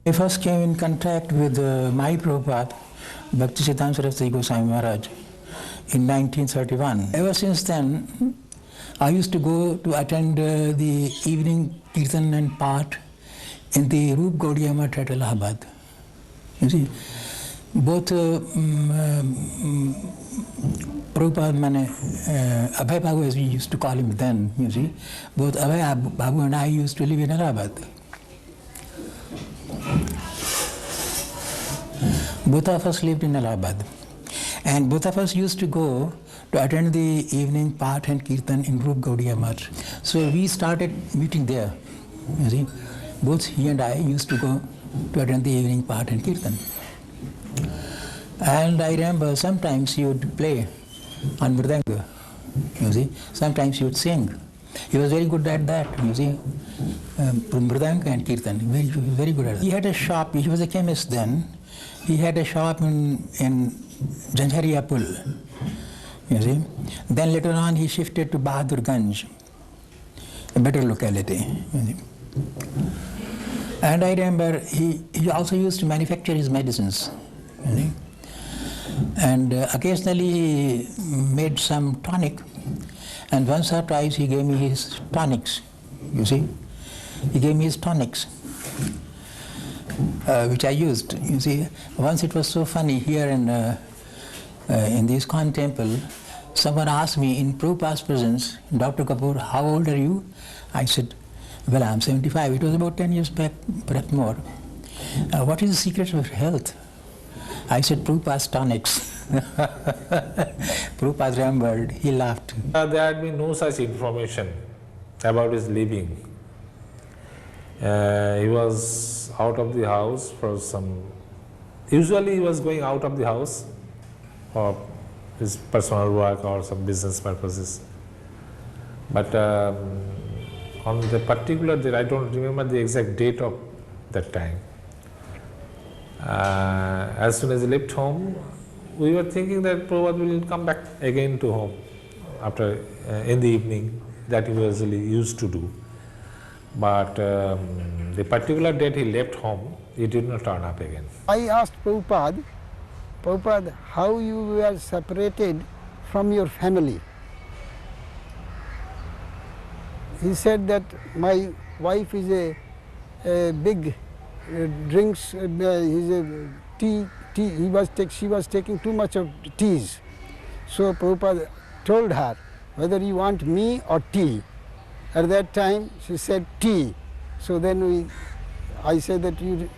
I first came in contact with my Prabhupada, Bhaktisiddhanta Saraswati Goswami Maharaj, in 1931. Ever since then, I used to go to attend the evening Kirtan and Path in the Roop Gaudiya Math at Allahabad. You see, both Prabhupada, Abhay Babu as we used to call him then, you see, both Abhay Babu and I used to live in Allahabad. Both of us lived in Allahabad. And both of us used to go to attend the evening Path and Kirtan in Roop Gaudiya Math. So we started meeting there, you see. Both he and I used to go to attend the evening Path and Kirtan. And I remember sometimes he would play on Mridanga, you see. Sometimes he would sing. He was very good at that, you see. Mridanga and Kirtan, very good at it. He had a shop, he was a chemist then. He had a shop in Janjharia Pul, you see. Then later on he shifted to Bahadurganj, a better locality, you see. And I remember he also used to manufacture his medicines, you see. And occasionally he made some tonic, and once or twice he gave me his tonics, you see. He gave me his tonics, which I used, you see. Once it was so funny, here in the ISKCON temple, someone asked me in Prabhupada's presence, Dr. Kapoor, how old are you? I said, well, I'm 75. It was about 10 years back, perhaps more. What is the secret of health? I said, Prabhupada's tonics. Prabhupada remembered, he laughed. There had been no such information about his living. He was out of the house for usually he was going out of the house for his personal work or some business purposes. But on the particular date, I don't remember the exact date of that time. As soon as he left home, we were thinking that Prabhupada will come back again to home after in the evening, that he usually used to do. But the particular date he left home, he did not turn up again. I asked Prabhupada, how you were separated from your family? He said that my wife is a big drinks, he's a tea, she was taking too much of teas. So Prabhupada told her, whether you want me or tea. At that time she said tea. So then I said that you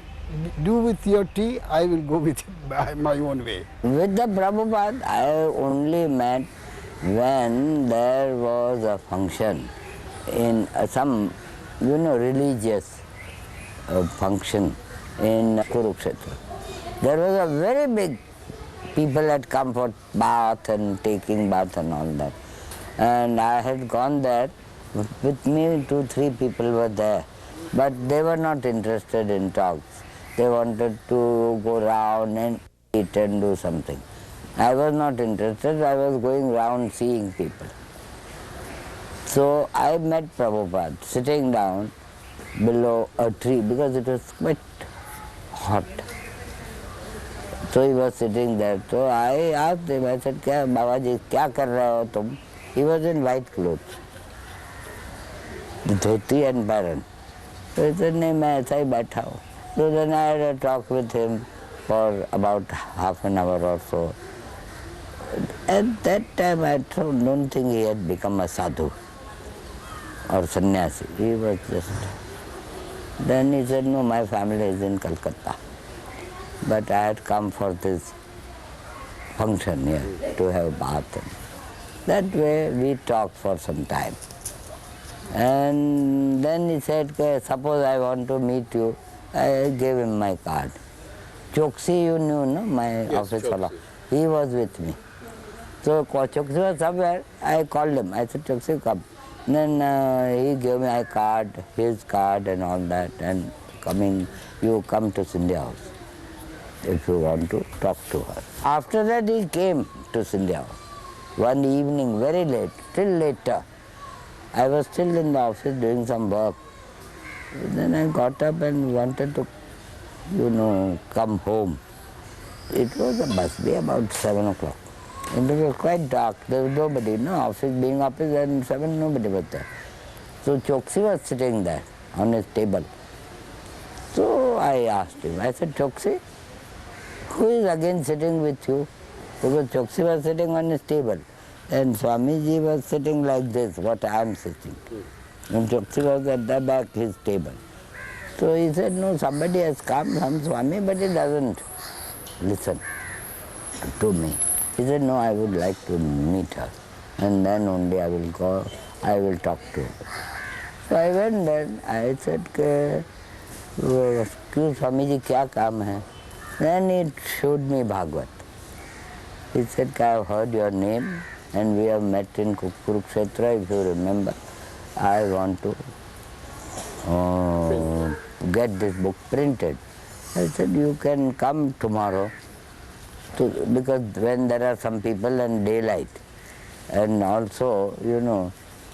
do with your tea, I will go with my own way. With the Prabhupada, I only met when there was a function in some, religious function in Kurukshetra. There was a very big, people had come for bath and taking bath and all that. And I had gone there, with me 2-3 people were there, but they were not interested in talks. They wanted to go round and eat and do something. I was not interested, I was going round seeing people. So I met Prabhupada sitting down below a tree because it was quite hot. So he was sitting there. So I asked him, I said, Babaji, kya kar rahe ho tum? He was in white clothes, the dhoti and baran. So he said, nahi, main aisa hi baitha hu. So then I had a talk with him for about half an hour or so. At that time I don't think he had become a sadhu or sannyasi. He was just... Then he said, no, my family is in Calcutta, but I had come for this function here to have bath. That way we talked for some time. And then he said, suppose I want to meet you. I gave him my card. Choksi, you knew, no? My office fellow. He was with me. So Choksi was somewhere. I called him. I said, Choksi, come. Then he gave me my card, his card and all that. And you come to Scindia House if you want to talk to her. After that he came to Scindia House. One evening, very late, till later. I was still in the office doing some work. Then I got up and wanted to come home. It was a bus day about 7 o'clock. And it was quite dark. There was nobody. No, office being office, and 7 nobody was there. So Choksi was sitting there on his table. So I asked him, I said, Choksi, who is again sitting with you? Because Choksi was sitting on his table. And Swamiji was sitting like this, what I am sitting. And Choksi was at the back, his table. So he said, no, somebody has come, some Swami, but he doesn't listen to me. He said, no, I would like to meet her. And then only I will go, I will talk to her. So I went there, I said, excuse Swamiji, kya kaam hai? Then he showed me Bhagavad. He said, I have heard your name and we have met in Kurukshetra, if you remember. I want to get this book printed. I said, you can come tomorrow, because when there are some people and daylight, and also,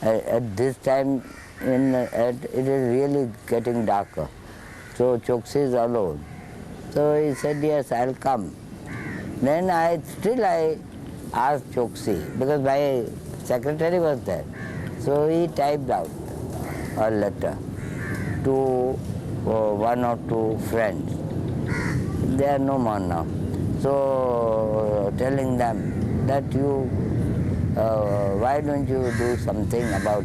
at this time, it is really getting darker. So Choksi is alone. So he said, yes, I'll come. Then I asked Choksi, because my secretary was there. So he typed out a letter to one or two friends. They are no more now. So telling them that why don't you do something about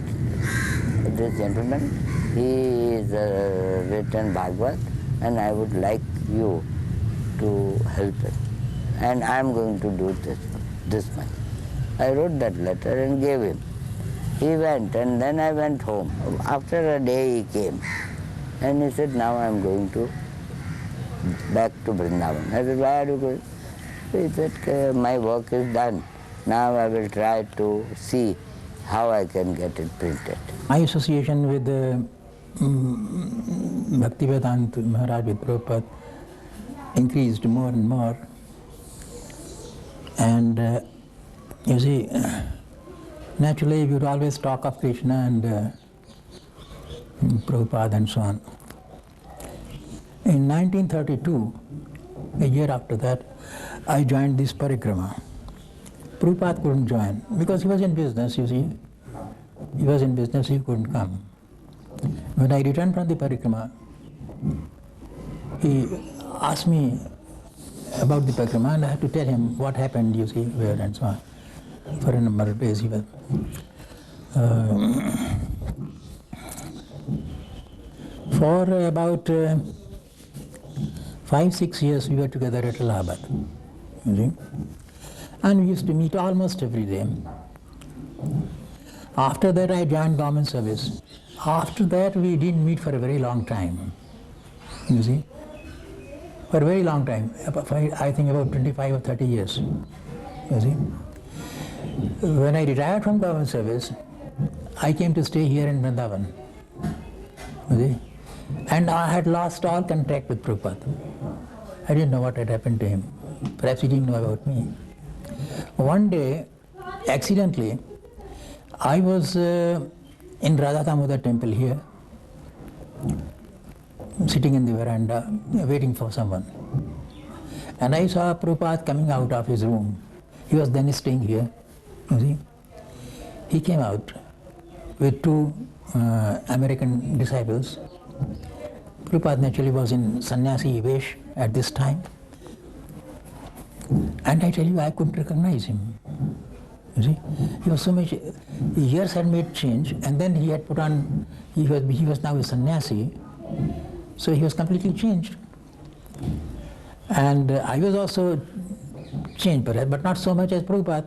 this gentleman? He is written Bhagavad and I would like you to help him. And I am going to do this much. I wrote that letter and gave him. He went and then I went home. After a day he came and he said, now I am going back to Vrindavan. I said, why are you going? He said, my work is done. Now I will try to see how I can get it printed. My association with Bhaktivedanta Maharaj with Prabhupada increased more and more. And you see, naturally we would always talk of Krishna and Prabhupada and so on. In 1932, a year after that, I joined this parikrama. Prabhupada couldn't join because he was in business, you see. He was in business, he couldn't come. When I returned from the parikrama, he asked me about the parikrama and I had to tell him what happened, you see, where and so on. For a number of days he was. For about 5-6 years we were together at Allahabad, you see. And we used to meet almost every day. After that I joined government service. After that we didn't meet for a very long time, you see. For a very long time, I think about 25 or 30 years, you see. When I retired from government service, I came to stay here in Vrindavan, you see. And I had lost all contact with Prabhupada. I didn't know what had happened to him. Perhaps he didn't know about me. One day, accidentally, I was in Radha Damodar temple here, sitting in the veranda, waiting for someone. And I saw Prabhupada coming out of his room. He was then staying here, you see. He came out with two American disciples. Prabhupada naturally was in sannyasi vesh at this time. And I tell you, I couldn't recognize him. You see, he was so much, years had made change, and then he had put on, he was now a sannyasi, so he was completely changed. And I was also changed perhaps, but not so much as Prabhupada.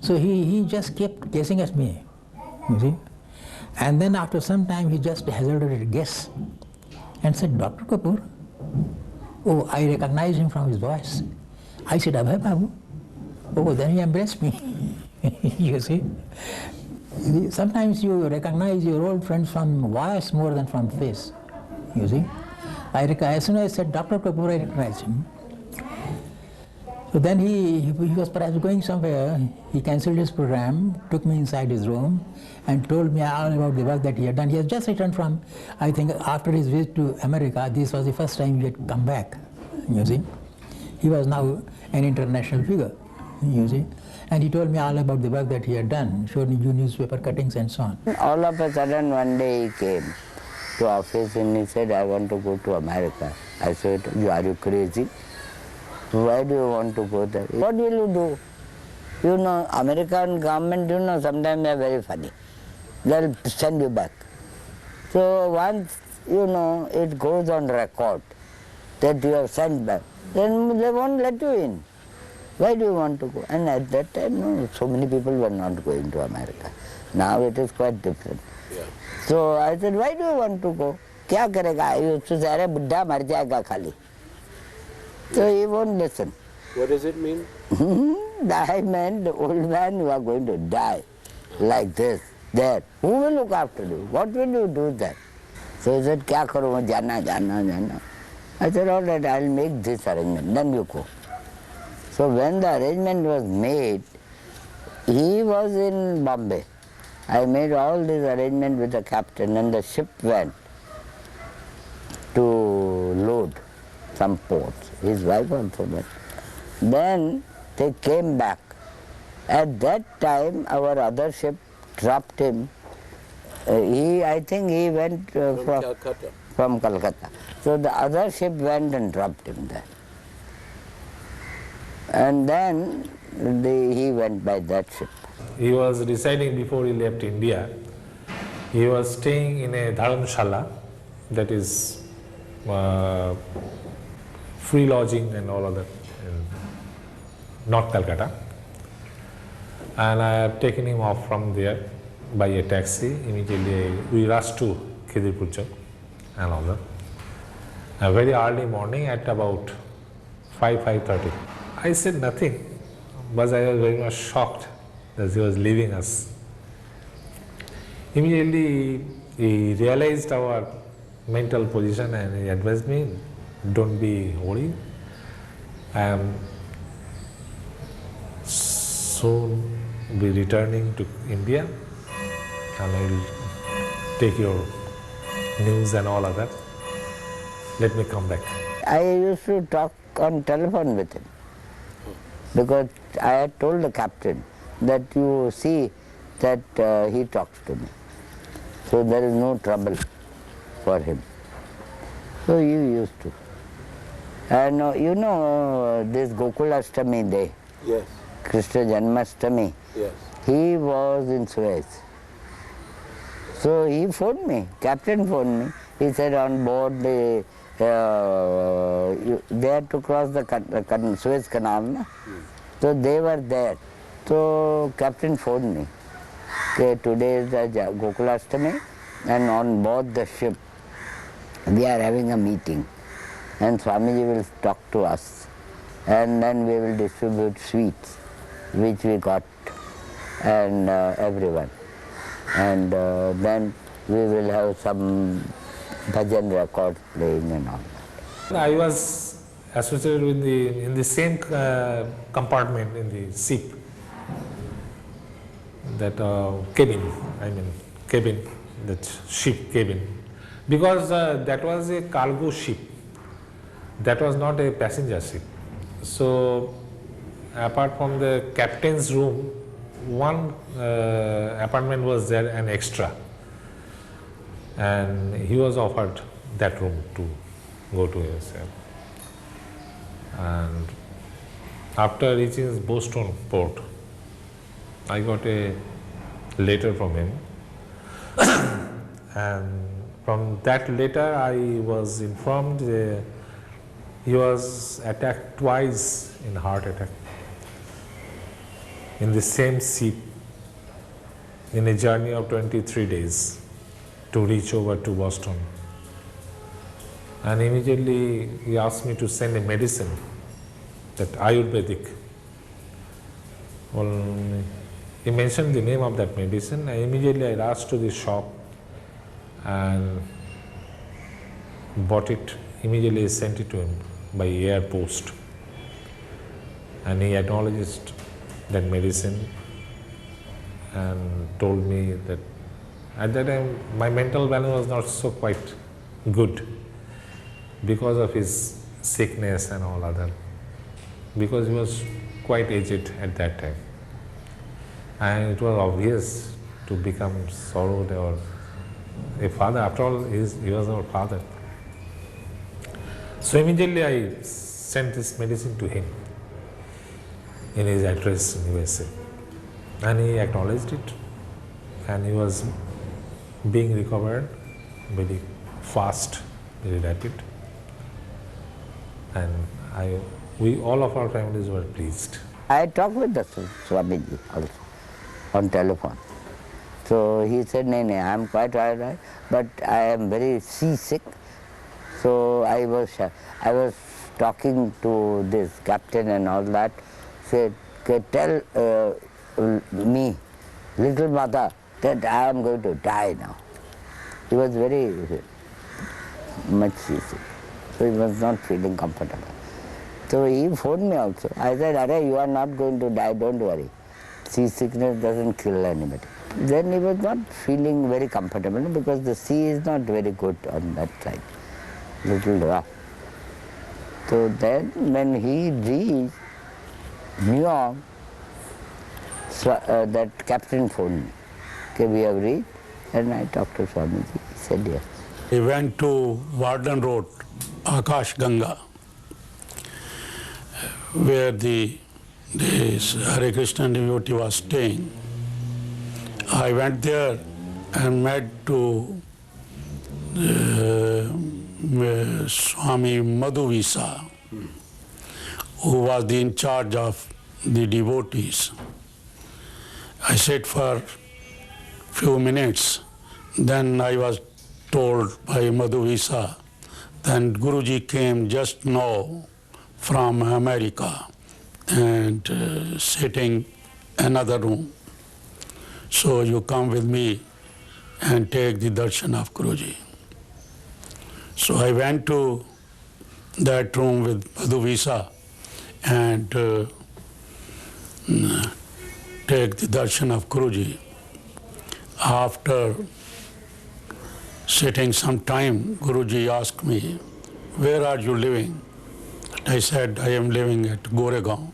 So he just kept guessing at me, you see. And then after some time he just hazarded a guess and said, Dr. Kapoor. Oh, I recognized him from his voice. I said, Abhay Babu. Oh, then he embraced me. You see. Sometimes you recognize your old friends from voice more than from face. You see. As soon as I said Dr. Kapoor, I recognized him. So then he was perhaps going somewhere. He cancelled his program, took me inside his room, and told me all about the work that he had done. He had just returned from, I think, after his visit to America. This was the first time he had come back. You see, he was now an international figure. You see, and he told me all about the work that he had done. Showed me newspaper cuttings and so on. All of a sudden, one day he came to office and he said, "I want to go to America." I said, "Are you crazy? Why do you want to go there? What will you do? You know, American government, you know, sometimes they are very funny. They'll send you back." So once, you know, it goes on record that you have sent back, then they won't let you in. Why do you want to go? And at that time, no, so many people were not going to America. Now it is quite different. Yeah. So I said, "Why do you want to go? क्या करेगा? You used to say, "अरे बुड्ढा मर जाएगा खाली." So he won't listen. What does it mean? I meant the old man, you are going to die like this, there. Who will look after you? What will you do then? So he said, "Kya karu? Jana, jana, jana." I said, "All right, I'll make this arrangement, then you go." So when the arrangement was made, he was in Bombay. I made all this arrangement with the captain, and the ship went to load some ports. His wife also went. Then they came back. At that time, our other ship dropped him. I think he went from Calcutta. So the other ship went and dropped him there. And then he went by that ship. He was residing before he left India. He was staying in a dharamshala, that is free lodging and all of that in North Calcutta. And I have taken him off from there by a taxi. Immediately we rushed to Khidirpur Chowk and all that. A very early morning at about 5:30. I said nothing, but I was very much shocked that he was leaving us. Immediately he realized our mental position and he advised me, "Don't be worried. I am soon be returning to India and I will take your news and all of that. Let me come back." I used to talk on telephone with him because I had told the captain that you see that he talks to me. So there is no trouble for him. So he used to. And you know this Gokulashtami day, Yes. Krishna Janmashtami, Yes. he was in Suez. So he phoned me, captain phoned me. He said on board they had to cross the Suez Canal. Na? So they were there. So captain phoned me. Okay, today is the Gokulashtami and on board the ship we are having a meeting and Swamiji will talk to us and then we will distribute sweets which we got and everyone. And then we will have some bhajan records playing and all that. I was associated with in the same compartment in the ship, that cabin, that ship cabin, because that was a cargo ship, that was not a passenger ship. So apart from the captain's room, one apartment was there, an extra, and he was offered that room to go to himself. And after reaching Boston port, I got a letter from him and from that letter I was informed he was attacked twice in heart attack in the same ship in a journey of 23 days to reach over to Boston. And immediately he asked me to send a medicine, that Ayurvedic. Well, he mentioned the name of that medicine. Immediately I rushed to the shop and bought it. Immediately I sent it to him by air post. And he acknowledged that medicine and told me that at that time my mental balance was not so quite good because of his sickness and all other, because he was quite aged at that time. And it was obvious to become sorrowed or a father. After all, he was our father. So immediately I sent this medicine to him in his address in USA. And he acknowledged it. And he was being recovered very fast, very rapid. And we all of our families were pleased. I talked with the Swamiji also on telephone. So he said, no, I am quite all right, but I am very seasick. So I was talking to this captain and all that. Said, tell me, little mother, that I am going to die now. He was very much seasick, so he was not feeling comfortable. So he phoned me also. I said, Arey, you are not going to die, don't worry. Seasickness doesn't kill anybody. Then he was not feeling very comfortable because the sea is not very good on that side, little rough. So then when he reached New York, that captain phoned me. Okay, we have reached, and I talked to Swamiji. He said yes. We went to Warden Road, Akash Ganga, where this Hare Krishna devotee was staying. I went there and met to Swami Madhuvisa, who was in charge of the devotees. I sat for few minutes, then I was told by Madhuvisa that Guruji came just now from America and sitting another room. So you come with me and take the darshan of Guruji. So I went to that room with Madhuvisa and take the darshan of Guruji. After sitting some time, Guruji asked me, where are you living? I said, I am living at Goregaon,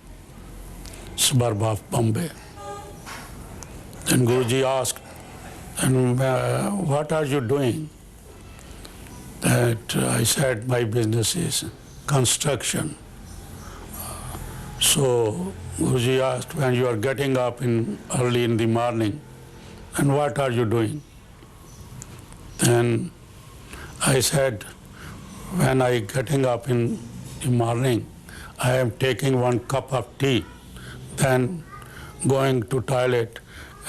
suburb of Bombay. Then Guruji asked, and what are you doing? That I said, my business is construction. So Guruji asked, when you are getting up early in the morning, and what are you doing? Then I said, when I getting up in the morning, I am taking 1 cup of tea, then going to toilet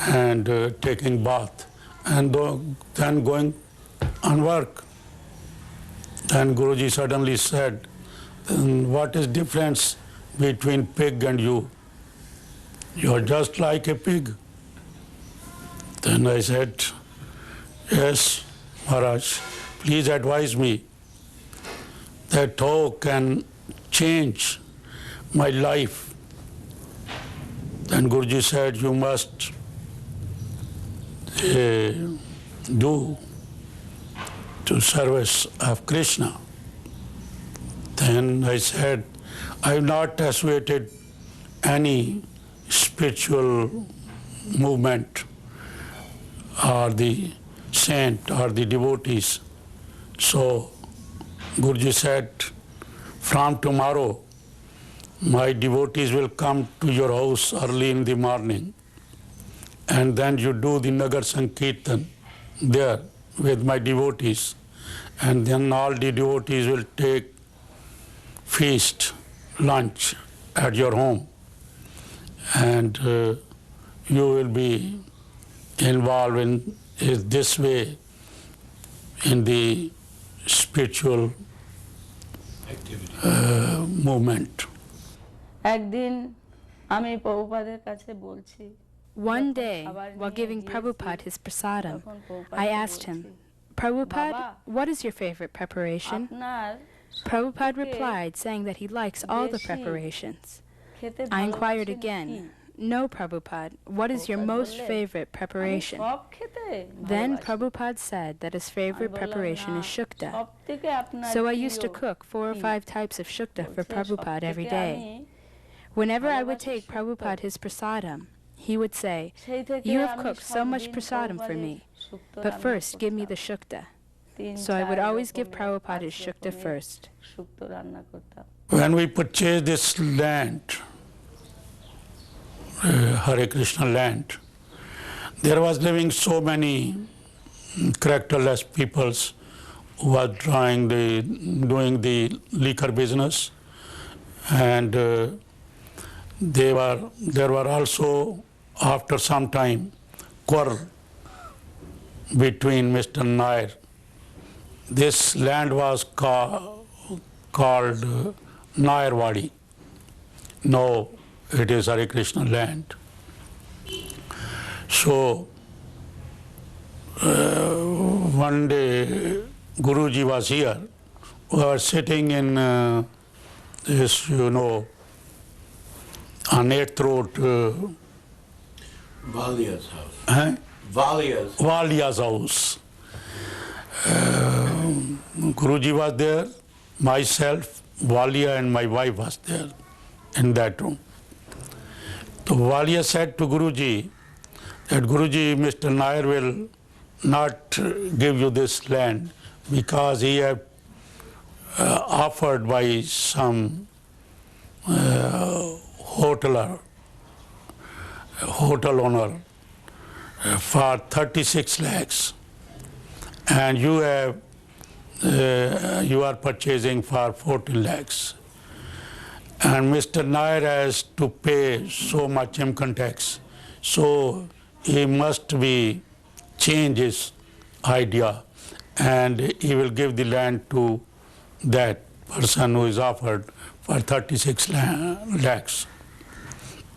and taking bath, and then going on work. Then Guruji suddenly said, what is difference between pig and you? You are just like a pig. Then I said, yes, Maharaj, please advise me that how can change my life. Then Guruji said, you must do to service of Krishna. Then I said, I have not associated any spiritual movement or the saint or the devotees. So Guruji said, from tomorrow, my devotees will come to your house early in the morning, and then you do the Nagar Sankirtan there with my devotees, and then all the devotees will take feast, lunch at your home, and you will be involved in this way in the spiritual movement. One day, while giving Prabhupada his prasadam, I asked him, Prabhupada, what is your favorite preparation? Prabhupada replied, saying that he likes all the preparations. I inquired again, "No, Prabhupada, what is your most favorite preparation?" Then Prabhupada said that his favorite preparation is shukta. So I used to cook 4 or 5 types of shukta for Prabhupada every day. Whenever I would take Prabhupada his prasadam, he would say, "You have cooked so much prasadam for me, but first give me the shukta." So I would always give Prabhupada his shukta first. When we purchased this land, Hare Krishna land, there was living so many characterless peoples who were doing the liquor business, and there were also, after some time, quarrel between Mr. Nair. This land was called Nairwadi. No, it is Hare Krishna land. So one day Guruji was here. We were sitting in this, on 8th Road. Valia's house. Huh? Valia's house. Guruji was there, myself, Valia and my wife was there in that room. So Valia said to Guruji that, "Guruji, Mr. Nair will not give you this land because he have offered by some hotel owner for 36 lakhs. And you are purchasing for 14 lakhs. And Mr. Nair has to pay so much income tax. So he must change his idea, and he will give the land to that person who is offered for 36 lakhs.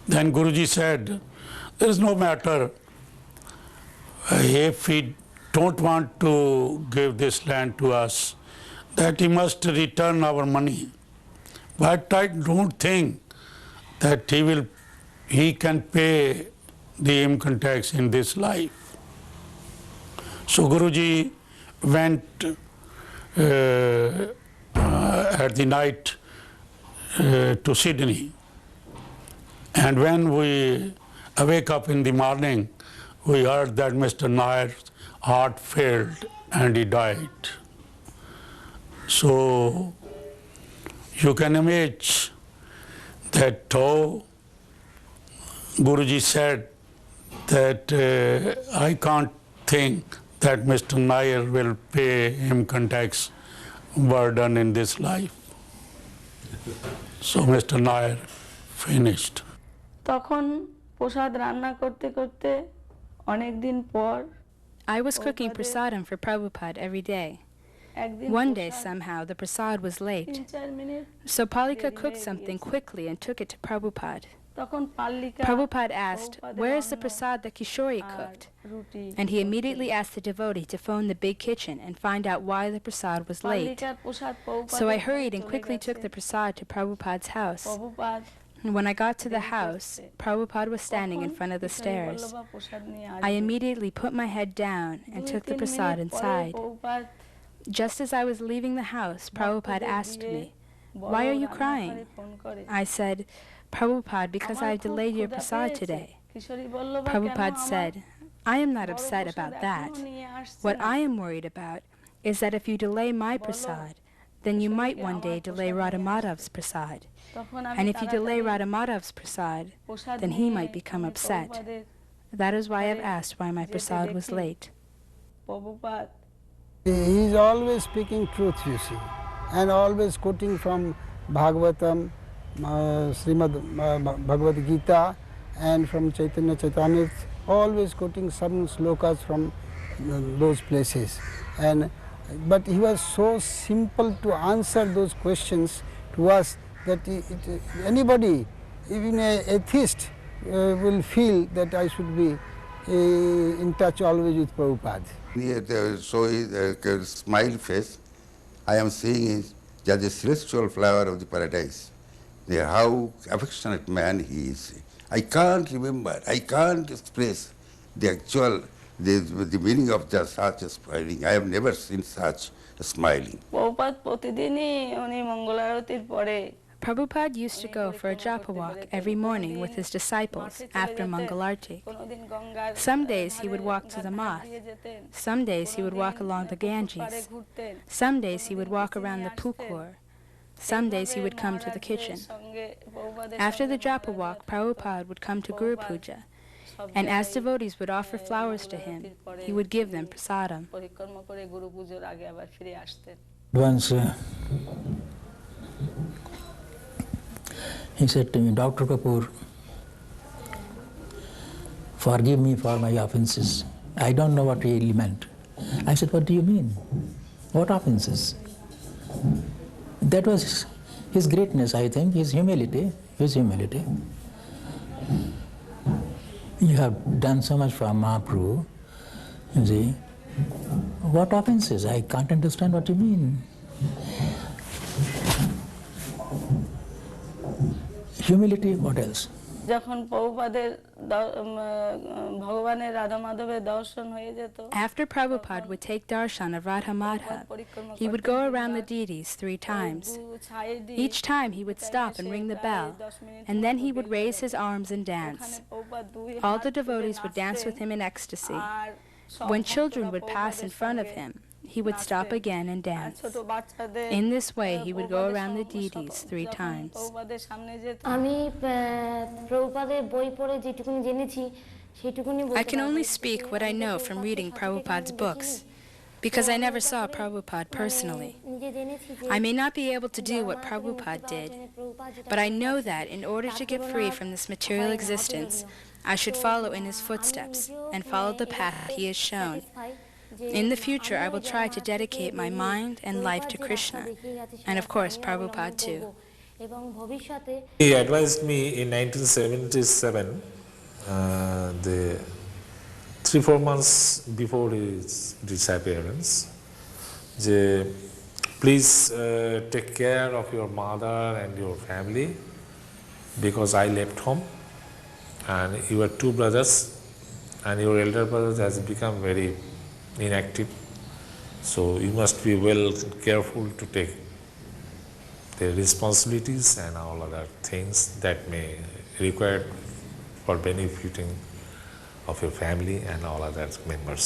Then Guruji said, "There is no matter. If he don't want to give this land to us, that he must return our money. But I don't think that he can pay the income tax in this life." So Guruji went at the night to Sydney. And when we awake up in the morning, we heard that Mr. Nair's heart failed and he died. So you can imagine that how Guruji said that I can't think that Mr. Nair will pay income tax burden in this life. So Mr. Nair finished. তখন প্রসাদ রান্না করতে করতে অনেক দিন পর I was cooking prasadam for Prabhupada every day. One day somehow the prasad was late. So Palika cooked something quickly and took it to Prabhupada. Prabhupada asked, "Where is the prasad that Kishori cooked?" And he immediately asked the devotee to phone the big kitchen and find out why the prasad was late. So I hurried and quickly took the prasad to Prabhupada's house. And when I got to the house, Prabhupada was standing in front of the stairs. I immediately put my head down and took the prasad inside. Just as I was leaving the house, Prabhupada asked me, "Why are you crying?" I said, "Prabhupada, because I delayed your prasad today." Prabhupada said, "I am not upset about that. What I am worried about is that if you delay my prasad, then you might one day delay Radhamadhav's prasad. And if you delay Radhamadhav's prasad, then he might become upset. That is why I have asked why my prasad was late." He is always speaking truth, you see, and always quoting from Bhagavatam, Srimad Bhagavad Gita, and from Chaitanya Chaitamrita, always quoting some slokas from those places. But he was so simple to answer those questions to us that anybody, even an atheist, will feel that I should be in touch always with Prabhupada. So his smile face, I am seeing is just a celestial flower of the paradise. how affectionate man he is. I can't remember, I can't express the actual, the meaning of such a smiling. I have never seen such a smiling. Prabhupada প্রতিদিনই উনি মঙ্গল আরতির পরে Prabhupada used to go for a japa walk every morning with his disciples after Mangalarti. Some days he would walk to the Math. Some days he would walk along the Ganges. Some days he would walk around the Pukur. Some days he would come to the kitchen. After the japa walk, Prabhupada would come to Guru Puja, and as devotees would offer flowers to him, he would give them prasadam. Once he said to me, Dr. Kapoor, forgive me for my offenses. I don't know what he really meant. I said, what do you mean? What offenses? That was his greatness, I think, his humility. You have done so much for Mahaprabhu, you see. What offenses? I can't understand what you mean. Humility, what else? যখন প্রভুপাদের ভগবানের রাধা মাধবের দর্শন হয়ে যেত After Prabhupada would take darshan of Radha Madhav, he would go around the deities 3 times. Each time he would stop and ring the bell, and then he would raise his arms and dance. All the devotees would dance with him in ecstasy. When children would pass in front of him, he would stop again and dance. In this way, he would go around the deities 3 times. I can only speak what I know from reading Prabhupada's books, because I never saw Prabhupada personally. I may not be able to do what Prabhupada did, but I know that in order to get free from this material existence, I should follow in his footsteps and follow the path he has shown. In the future, I will try to dedicate my mind and life to Krishna, and of course, Prabhupada too. He advised me in 1977, the 3-4 months before his disappearance, please take care of your mother and your family, because I left home and you are 2 brothers and your elder brother has become very inactive, so you must be well careful to take the responsibilities and all other things that may require for benefiting of your family and all other members.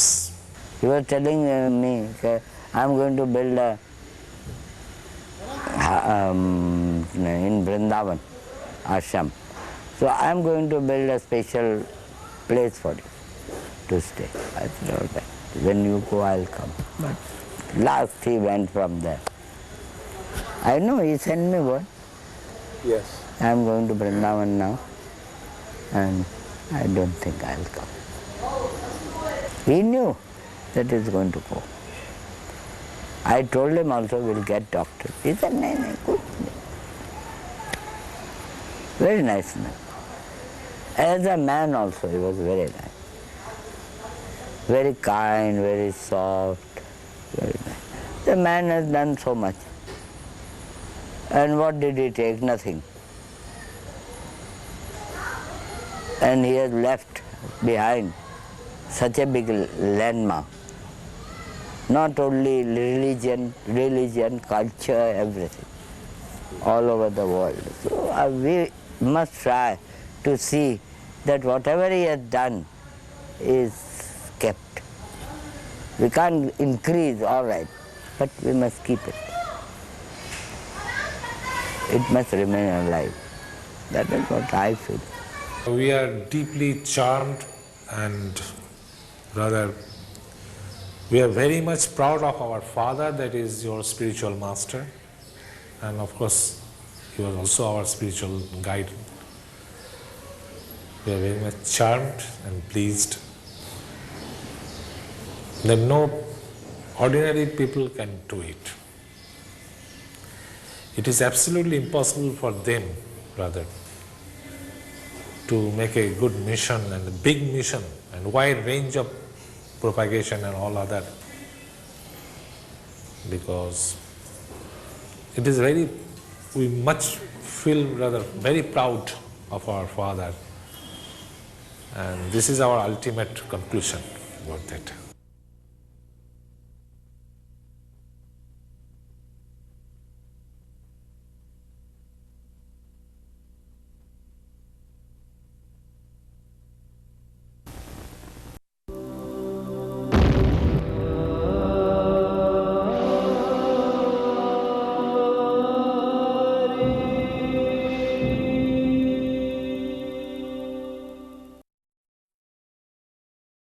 He was telling me, I'm going to build a in Vrindavan ashram, so I'm going to build a special place for you to stay. I said, all right. When you go, I'll come. But last he went from there. I know he sent me word. Yes. I'm going to Vrindavan now, and I don't think I'll come. He knew that he's going to go. I told him also, we'll get doctor. He said, no, good. Very nice man. As a man also, he was very nice. Very kind, very soft, very nice. The man has done so much. And what did he take? Nothing. And he has left behind such a big landmark. Not only religion, culture, everything. All over the world. So we must try to see that whatever he has done is kept. We can't increase, all right, but we must keep it. It must remain alive. That is what I feel. We are deeply charmed and rather we are very much proud of our father, that is your spiritual master, and of course he was also our spiritual guide. We are very much charmed and pleased that no ordinary people can do it. It is absolutely impossible for them, rather, to make a good mission and a big mission and wide range of propagation and all other, because it is very, we much feel rather very proud of our father. And this is our ultimate conclusion about that.